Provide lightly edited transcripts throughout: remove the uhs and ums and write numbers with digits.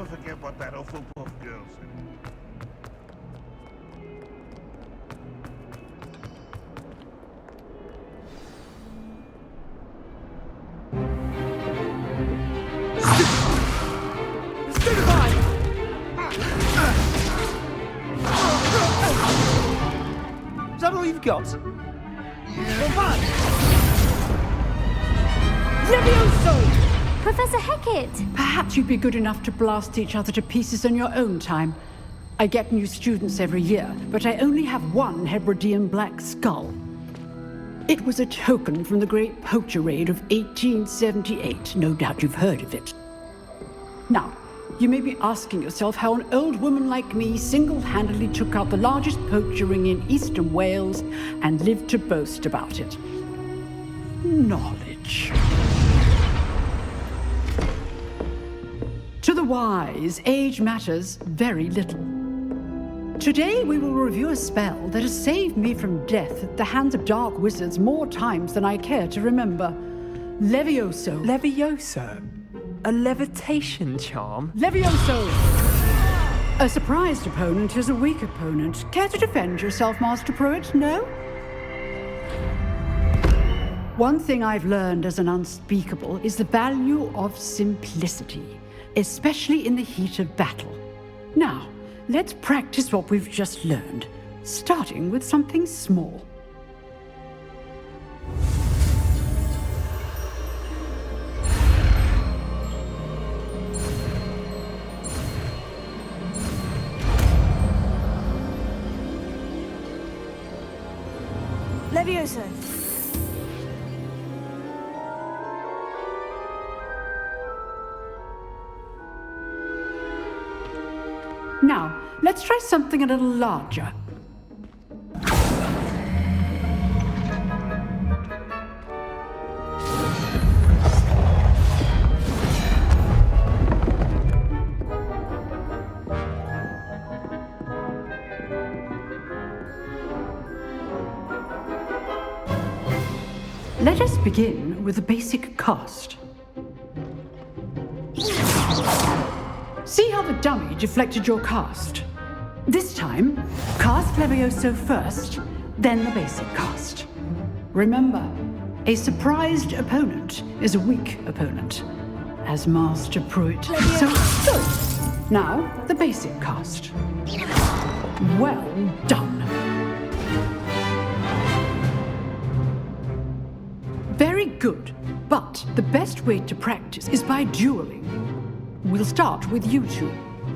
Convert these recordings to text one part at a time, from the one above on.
forget what that Hufflepuff girl said. Is that all you've got? Levioso! Professor Hecat! Perhaps you'd be good enough to blast each other to pieces on your own time. I get new students every year, but I only have one Hebridean black skull. It was a token from the Great Poacher Raid of 1878. No doubt you've heard of it. Now, you may be asking yourself how an old woman like me single-handedly took out the largest poacher ring in eastern Wales and lived to boast about it. Knowledge. To the wise, age matters very little. Today we will review a spell that has saved me from death at the hands of dark wizards more times than I care to remember. Levioso. Levioso? A levitation charm? Levioso! A surprised opponent is a weak opponent. Care to defend yourself, Master Pruitt? No? One thing I've learned as an unspeakable is the value of simplicity, especially in the heat of battle. Now, let's practice what we've just learned, starting with something small. Levioso! Now, let's try something a little larger. Let us begin with the basic cast. See how the dummy deflected your cast? This time, cast Levioso first, then the basic cast. Remember, a surprised opponent is a weak opponent, as Master Pruitt. So, good. Now, the basic cast. Well done. Very good, but the best way to practice is by dueling. We'll start with you two.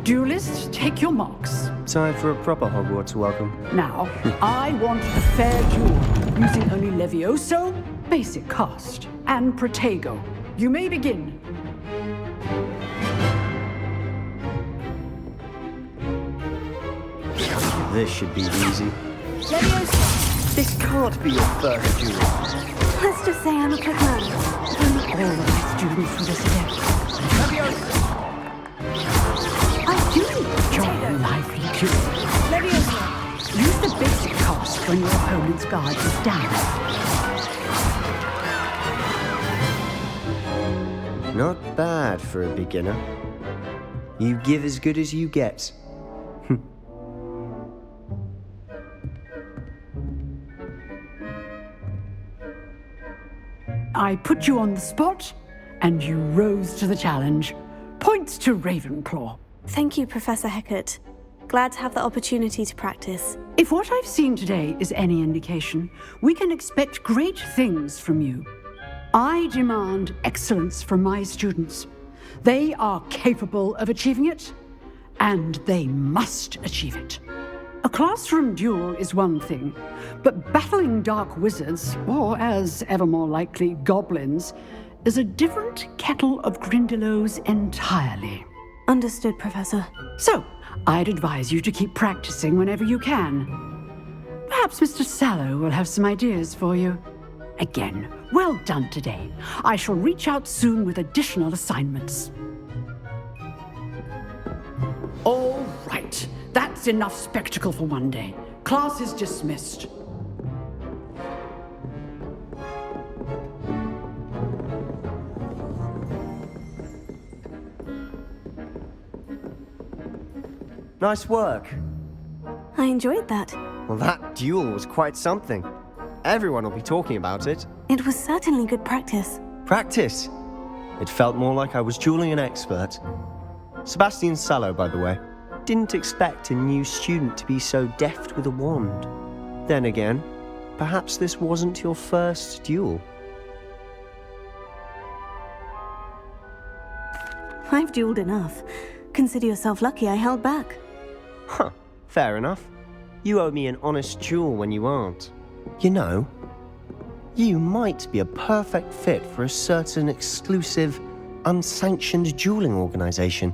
Duelists, take your marks. Time for a proper Hogwarts welcome. Now, I want a fair duel, using only Levioso, basic cast, and Protego. You may begin. This should be easy. Levioso! This can't be your first duel. Let's just say I'm a quick learner. Only all of my students from this event. I do enjoy a lively duel. Levioso! Use the basic cast when your opponent's guard is down. Not bad for a beginner. You give as good as you get. I put you on the spot, and you rose to the challenge. Points to Ravenclaw. Thank you, Professor Hecat. Glad to have the opportunity to practice. If what I've seen today is any indication, we can expect great things from you. I demand excellence from my students. They are capable of achieving it, and they must achieve it. A classroom duel is one thing, but battling dark wizards, or as ever more likely, goblins, is a different kettle of Grindylows entirely. Understood, Professor. So, I'd advise you to keep practicing whenever you can. Perhaps Mr. Sallow will have some ideas for you. Again, well done today. I shall reach out soon with additional assignments. All right. That's enough spectacle for one day. Class is dismissed. Nice work. I enjoyed that. Well, that duel was quite something. Everyone will be talking about it. It was certainly good practice. Practice. It felt more like I was dueling an expert. Sebastian Sallow, by the way. Didn't expect a new student to be so deft with a wand. Then again, perhaps this wasn't your first duel. I've dueled enough. Consider yourself lucky I held back. Huh, fair enough. You owe me an honest duel when you aren't. You know, you might be a perfect fit for a certain exclusive, unsanctioned dueling organization.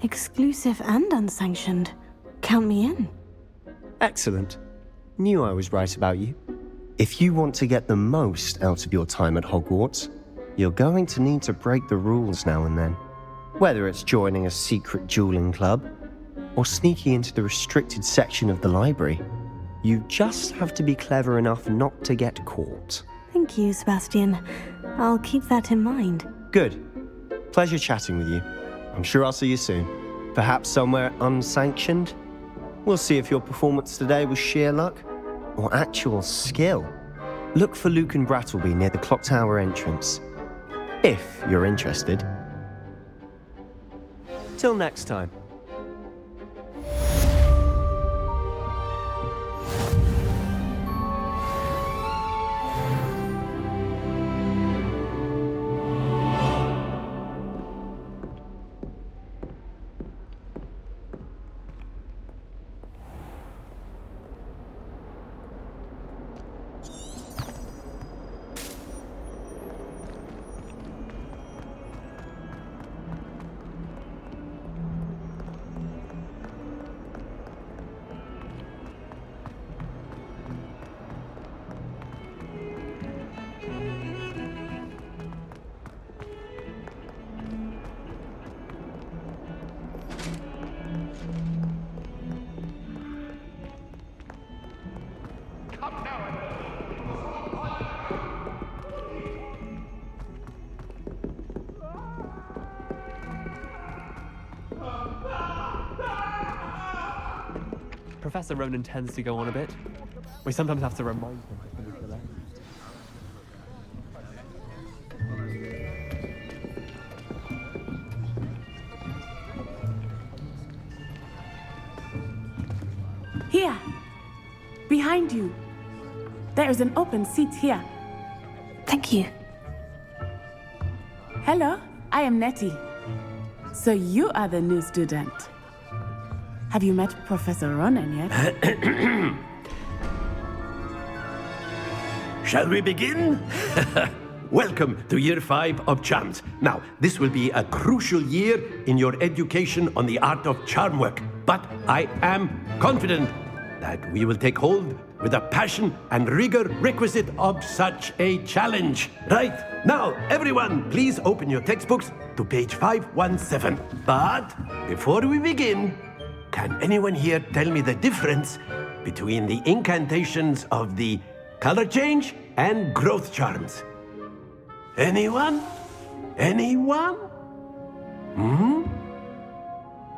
Exclusive and unsanctioned. Count me in. Excellent. Knew I was right about you. If you want to get the most out of your time at Hogwarts, you're going to need to break the rules now and then. Whether it's joining a secret dueling club, or sneaking into the restricted section of the library, you just have to be clever enough not to get caught. Thank you, Sebastian. I'll keep that in mind. Good. Pleasure chatting with you. I'm sure I'll see you soon. Perhaps somewhere unsanctioned? We'll see if your performance today was sheer luck or actual skill. Look for Luke and Brattleby near the clock tower entrance, if you're interested. Till next time. Professor Ronan tends to go on a bit. We sometimes have to remind him to finish the lesson. Here, behind you. There is an open seat here. Thank you. Hello, I am Nettie. So you are the new student. Have you met Professor Ronan yet? Shall we begin? Welcome to Year 5 of Charms. Now, this will be a crucial year in your education on the art of charm work. But I am confident that we will take hold with the passion and rigor requisite of such a challenge. Right, now, everyone, please open your textbooks to page 517. But before we begin, can anyone here tell me the difference between the incantations of the color change and growth charms? Anyone? Anyone?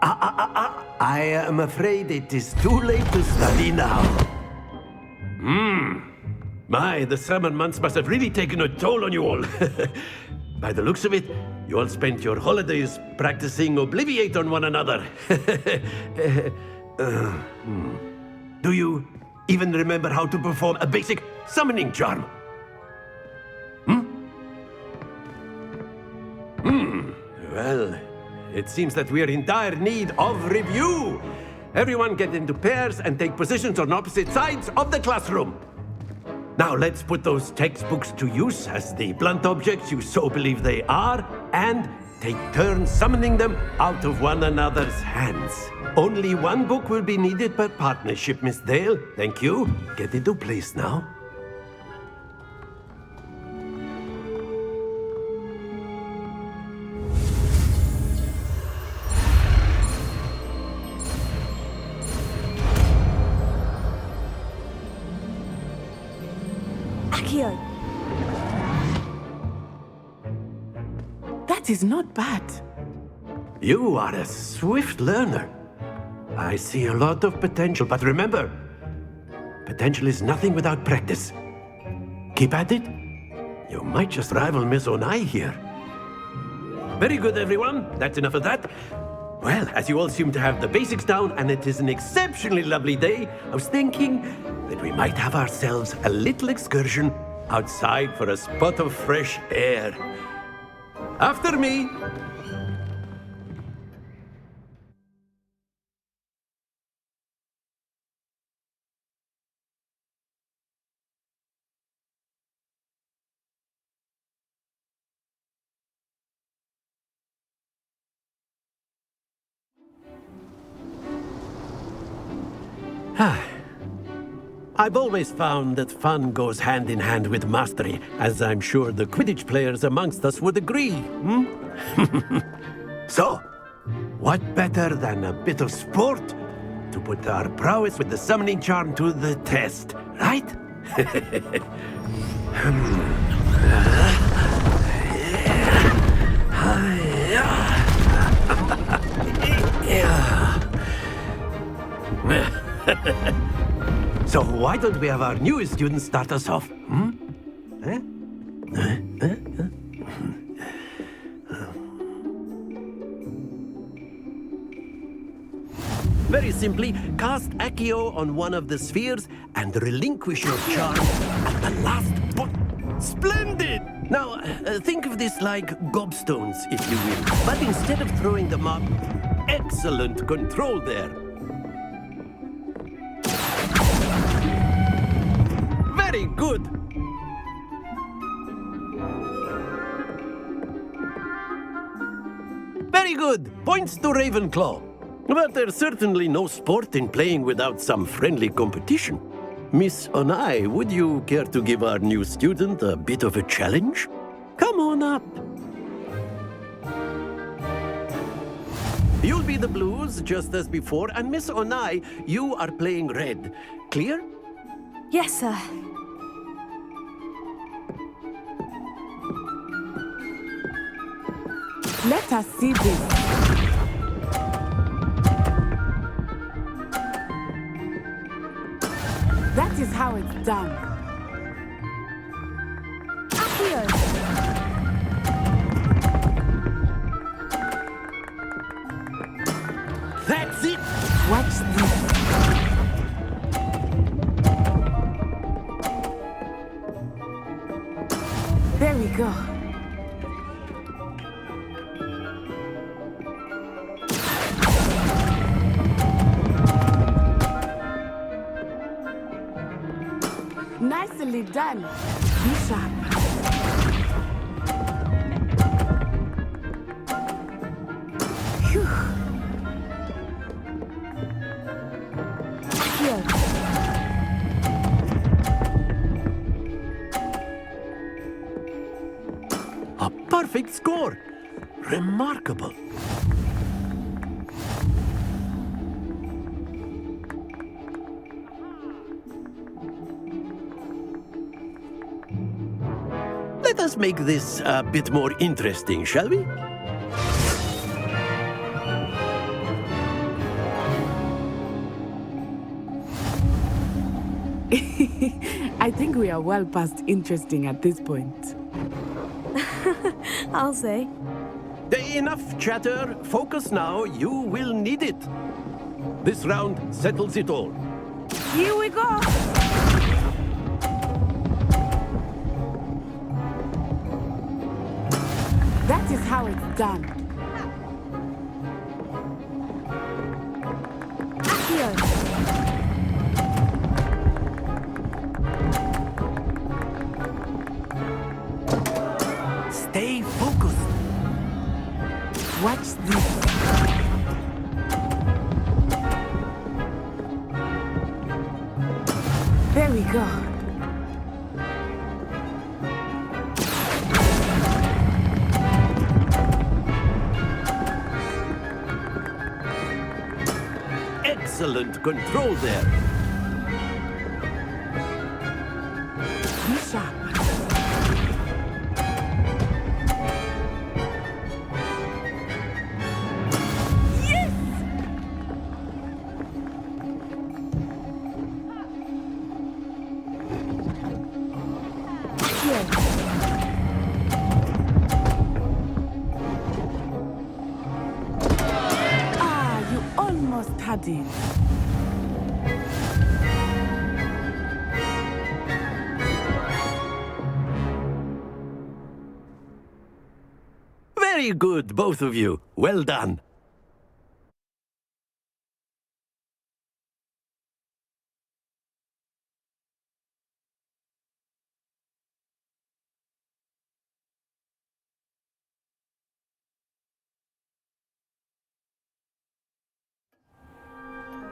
I am afraid it is too late to study now. My, the summer months must have really taken a toll on you all. By the looks of it, you all spent your holidays practicing Obliviate on one another. Do you even remember how to perform a basic summoning charm? Well, it seems that we are in dire need of review. Everyone get into pairs and take positions on opposite sides of the classroom. Now let's put those textbooks to use as the blunt objects you so believe they are, and take turns summoning them out of one another's hands. Only one book will be needed per partnership, Miss Dale. Thank you. Get into place now. That is not bad. You are a swift learner. I see a lot of potential, but remember, potential is nothing without practice. Keep at it. You might just rival Miss Onai here. Very good, everyone. That's enough of that. Well, as you all seem to have the basics down, and it is an exceptionally lovely day, I was thinking that we might have ourselves a little excursion outside for a spot of fresh air. After me. I've always found that fun goes hand in hand with mastery, as I'm sure the Quidditch players amongst us would agree. So, what better than a bit of sport to put our prowess with the summoning charm to the test, right? So why don't we have our newest student start us off? Very simply, cast Accio on one of the spheres and relinquish your charm at the last point. Splendid! Now, think of this like gobstones, if you will. But instead of throwing them up, excellent control there. Very good. Very good. Points to Ravenclaw. But there's certainly no sport in playing without some friendly competition. Miss Onai, would you care to give our new student a bit of a challenge? Come on up. You'll be the blues, just as before, and Miss Onai, you are playing red. Clear? Yes, sir. Let us see this. That is how it's done. Accio! That's it! Watch this. There we go. Nicely done. Be sharp. Phew. Accio! A perfect score! Remarkable. Let us make this a bit more interesting, shall we? I think we are well past interesting at this point. I'll say. Enough chatter. Focus now. You will need it. This round settles it all. Here we go. That is how it's done. Accio! Stay focused. Watch this. There we go. Excellent control there. Be sharp. padding. Very good, both of you. Well done.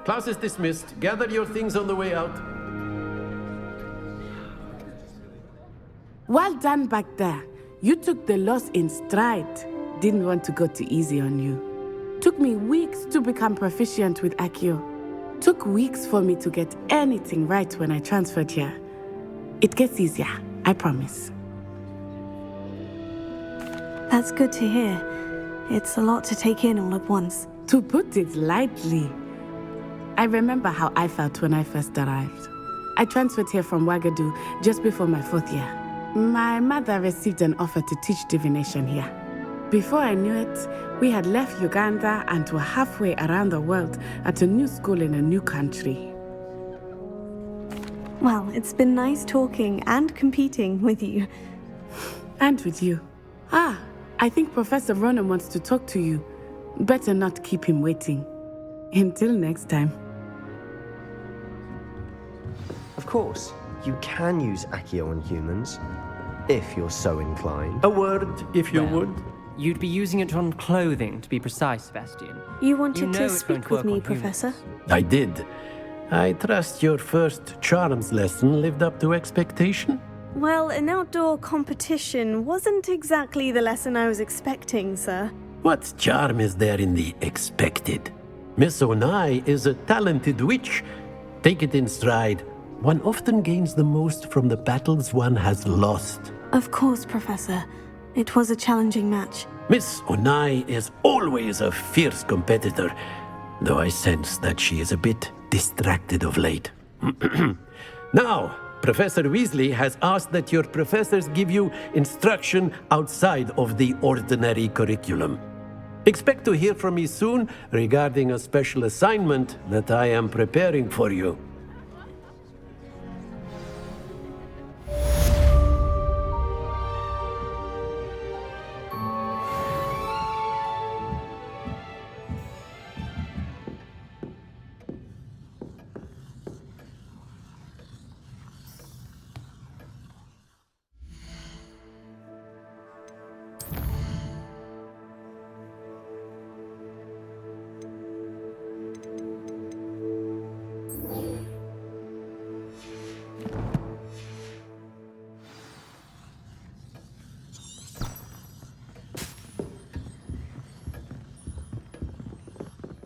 Class is dismissed. Gather your things on the way out. Well done back there. You took the loss in stride. Didn't want to go too easy on you. Took me weeks to become proficient with Accio. Took weeks for me to get anything right when I transferred here. It gets easier, I promise. That's good to hear. It's a lot to take in all at once. To put it lightly, I remember how I felt when I first arrived. I transferred here from Wagadu just before my 4th year. My mother received an offer to teach divination here. Before I knew it, we had left Uganda and were halfway around the world at a new school in a new country. Well, it's been nice talking and competing with you. And with you. I think Professor Ronan wants to talk to you. Better not keep him waiting. Until next time. Of course, you can use Accio on humans, if you're so inclined. A word, if you Well, would. You'd be using it on clothing, to be precise, Sebastian. You wanted know to it's going speak to with work me, on Professor? humans. I did. I trust your first charms lesson lived up to expectation? Well, an outdoor competition wasn't exactly the lesson I was expecting, sir. What charm is there in the expected? Miss Onai is a talented witch. Take it in stride. One often gains the most from the battles one has lost. Of course, Professor. It was a challenging match. Miss Onai is always a fierce competitor, though I sense that she is a bit distracted of late. Now, Professor Weasley has asked that your professors give you instruction outside of the ordinary curriculum. Expect to hear from me soon regarding a special assignment that I am preparing for you.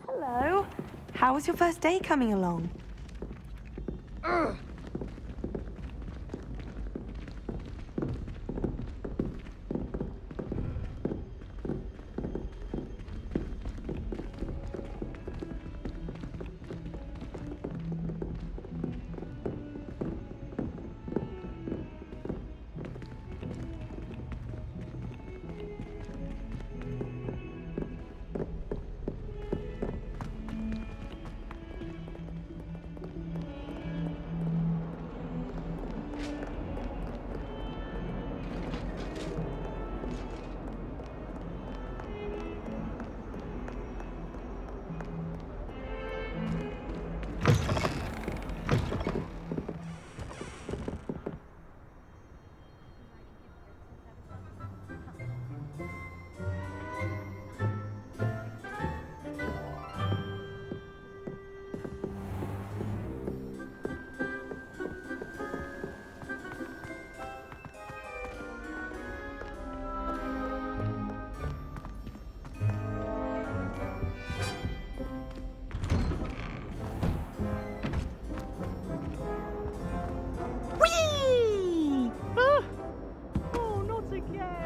Hello. How was your first day coming along?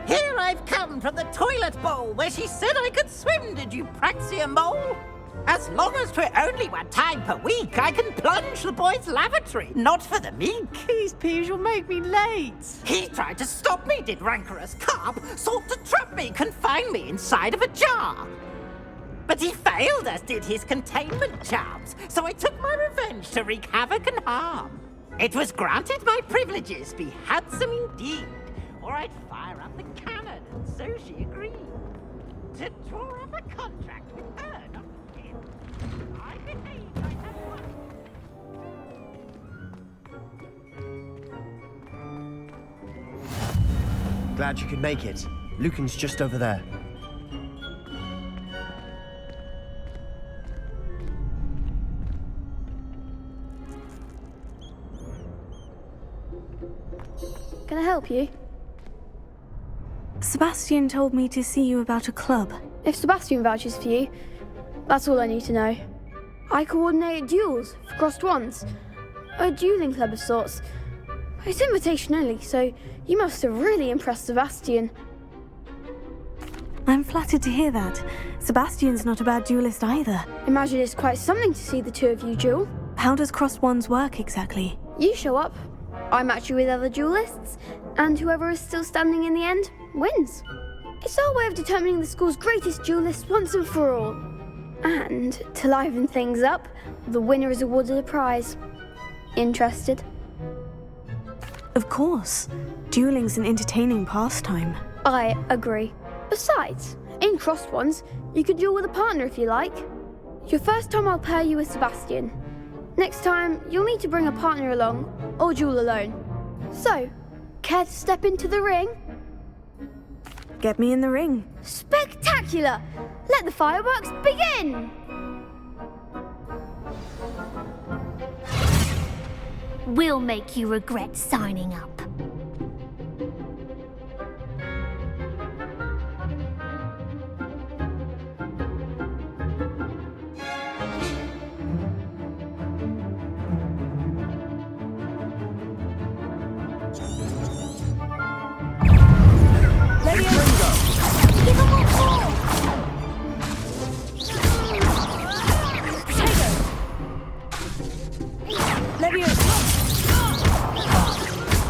Here I've come from the toilet bowl where she said I could swim, did you praxia mole? As long as 'twere only 1 time per week, I can plunge the boy's lavatory, not for the meek. Please, Peeves, you'll make me late. He tried to stop me, did rancorous carp, sought to trap me, confine me inside of a jar. But he failed, as did his containment charms, so I took my revenge to wreak havoc and harm. It was granted my privileges be handsome indeed, or I'd fire up the cannon, and so she agreed. To draw up a contract with her, not him. I behaved like that one. Glad you could make it. Lucan's just over there. Can I help you? Sebastian told me to see you about a club. If Sebastian vouches for you, that's all I need to know. I coordinate duels for crossed ones. A dueling club of sorts. It's invitation only, so you must have really impressed Sebastian. I'm flattered to hear that. Sebastian's not a bad duelist either. Imagine it's quite something to see the two of you duel. How does crossed ones work exactly? You show up, I match you with other duelists, and whoever is still standing in the end wins. It's our way of determining the school's greatest duelist once and for all. And to liven things up, the winner is awarded a prize. Interested? Of course. Dueling's an entertaining pastime. I agree. Besides, in crossed ones, you could duel with a partner if you like. Your first time I'll pair you with Sebastian. Next time, you'll need to bring a partner along, or duel alone. So, care to step into the ring? Get me in the ring. Spectacular! Let the fireworks begin! We'll make you regret signing up.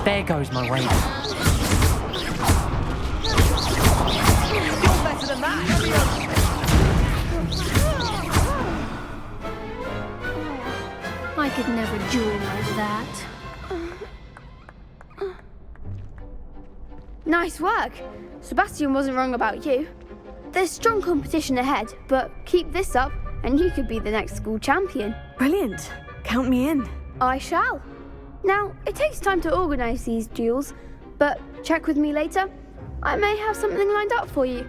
There goes my weight. You're better than that! I could never duel like that. Nice work! Sebastian wasn't wrong about you. There's strong competition ahead, but keep this up and you could be the next school champion. Brilliant. Count me in. I shall. Now, it takes time to organise these duels, but check with me later. I may have something lined up for you.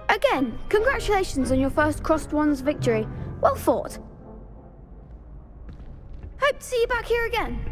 Again, congratulations on your first crossed ones victory. Well fought. Hope to see you back here again.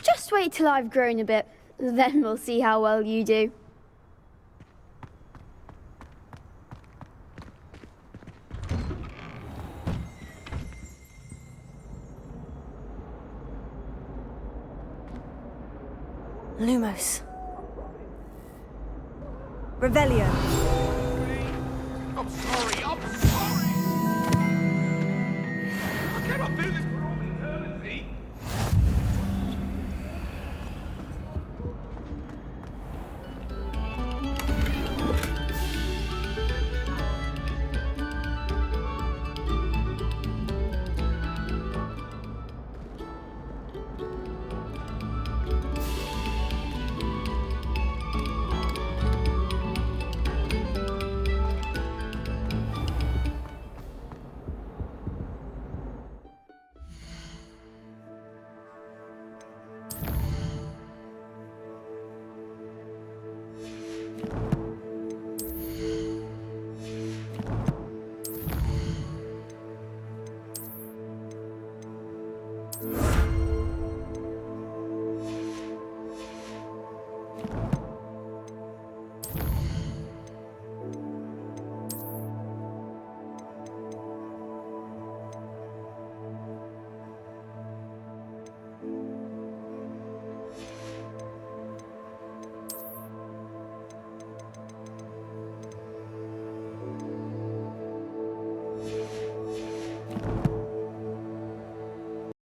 Just wait till I've grown a bit, then we'll see how well you do. Lumos. Revelio. I'm sorry, I'm sorry! I cannot do this for all eternity!